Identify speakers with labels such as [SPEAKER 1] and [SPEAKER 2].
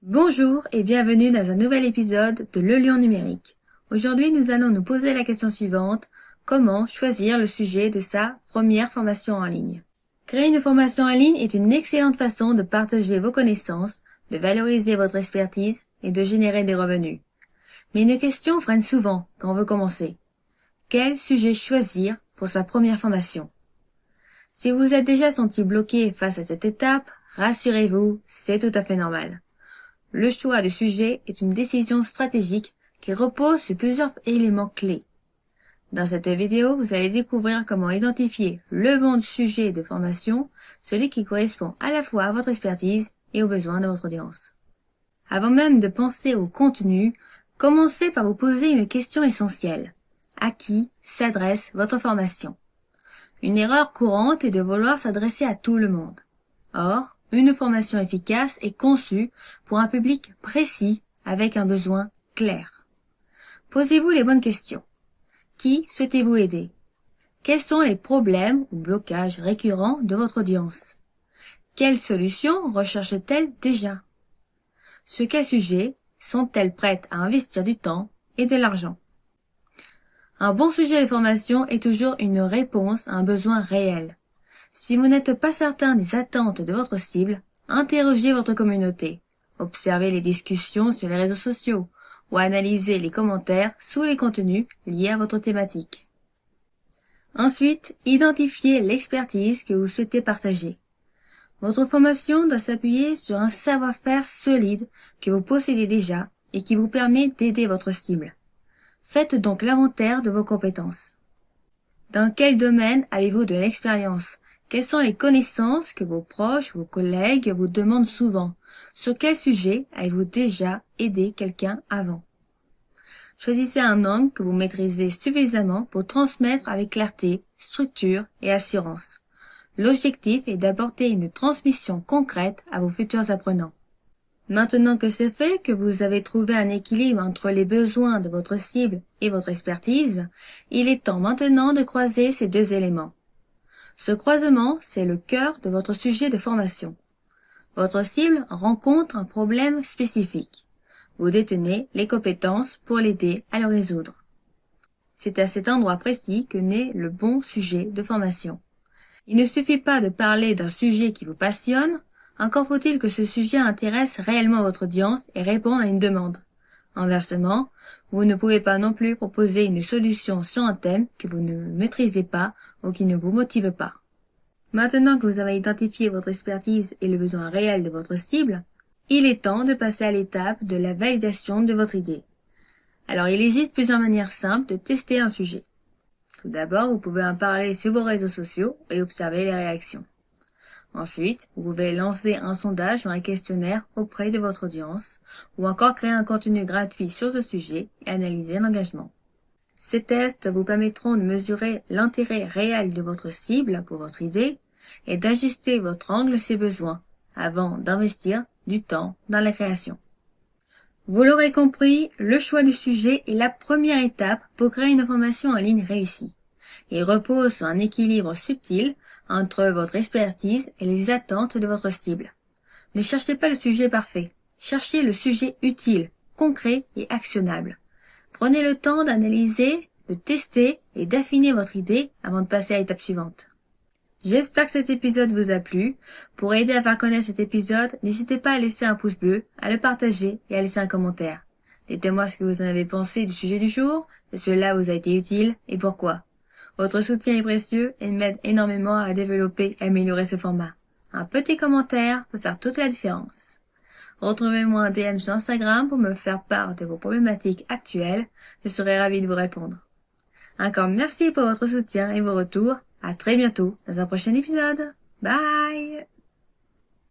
[SPEAKER 1] Bonjour et bienvenue dans un nouvel épisode de Le Lion numérique. Aujourd'hui, nous allons nous poser la question suivante: comment choisir le sujet de sa première formation en ligne? Créer une formation en ligne est une excellente façon de partager vos connaissances, de valoriser votre expertise et de générer des revenus. Mais une question freine souvent quand on veut commencer. Quel sujet choisir pour sa première formation? Si vous êtes déjà senti bloqué face à cette étape, rassurez-vous, c'est tout à fait normal. Le choix du sujet est une décision stratégique qui repose sur plusieurs éléments clés. Dans cette vidéo, vous allez découvrir comment identifier le bon sujet de formation, celui qui correspond à la fois à votre expertise et aux besoins de votre audience. Avant même de penser au contenu, commencez par vous poser une question essentielle. À qui s'adresse votre formation? Une erreur courante est de vouloir s'adresser à tout le monde. Or, une formation efficace est conçue pour un public précis avec un besoin clair. Posez-vous les bonnes questions. Qui souhaitez-vous aider? Quels sont les problèmes ou blocages récurrents de votre audience? Quelles solutions recherche-t-elle déjà? Sur quel sujet sont-elles prêtes à investir du temps et de l'argent? Un bon sujet de formation est toujours une réponse à un besoin réel. Si vous n'êtes pas certain des attentes de votre cible, interrogez votre communauté, observez les discussions sur les réseaux sociaux ou analysez les commentaires sous les contenus liés à votre thématique. Ensuite, identifiez l'expertise que vous souhaitez partager. Votre formation doit s'appuyer sur un savoir-faire solide que vous possédez déjà et qui vous permet d'aider votre cible. Faites donc l'inventaire de vos compétences. Dans quel domaine avez-vous de l'expérience? Quelles sont les connaissances que vos proches, vos collègues vous demandent souvent? Sur quel sujet avez-vous déjà aidé quelqu'un avant? Choisissez un angle que vous maîtrisez suffisamment pour transmettre avec clarté, structure et assurance. L'objectif est d'apporter une transmission concrète à vos futurs apprenants. Maintenant que c'est fait, que vous avez trouvé un équilibre entre les besoins de votre cible et votre expertise, il est temps maintenant de croiser ces deux éléments. Ce croisement, c'est le cœur de votre sujet de formation. Votre cible rencontre un problème spécifique. Vous détenez les compétences pour l'aider à le résoudre. C'est à cet endroit précis que naît le bon sujet de formation. Il ne suffit pas de parler d'un sujet qui vous passionne, encore faut-il que ce sujet intéresse réellement votre audience et réponde à une demande. Inversement, vous ne pouvez pas non plus proposer une solution sur un thème que vous ne maîtrisez pas ou qui ne vous motive pas. Maintenant que vous avez identifié votre expertise et le besoin réel de votre cible, il est temps de passer à l'étape de la validation de votre idée. Alors, il existe plusieurs manières simples de tester un sujet. Tout d'abord, vous pouvez en parler sur vos réseaux sociaux et observer les réactions. Ensuite, vous pouvez lancer un sondage ou un questionnaire auprès de votre audience, ou encore créer un contenu gratuit sur ce sujet et analyser l'engagement. Ces tests vous permettront de mesurer l'intérêt réel de votre cible pour votre idée et d'ajuster votre angle si besoin, avant d'investir du temps dans la création. Vous l'aurez compris, le choix du sujet est la première étape pour créer une formation en ligne réussie. Il repose sur un équilibre subtil entre votre expertise et les attentes de votre cible. Ne cherchez pas le sujet parfait, cherchez le sujet utile, concret et actionnable. Prenez le temps d'analyser, de tester et d'affiner votre idée avant de passer à l'étape suivante. J'espère que cet épisode vous a plu. Pour aider à faire connaître cet épisode, n'hésitez pas à laisser un pouce bleu, à le partager et à laisser un commentaire. Dites-moi ce que vous en avez pensé du sujet du jour, si cela vous a été utile et pourquoi. Votre soutien est précieux et m'aide énormément à développer et améliorer ce format. Un petit commentaire peut faire toute la différence. Retrouvez-moi en DM sur Instagram pour me faire part de vos problématiques actuelles. Je serai ravie de vous répondre. Encore merci pour votre soutien et vos retours. À très bientôt dans un prochain épisode. Bye!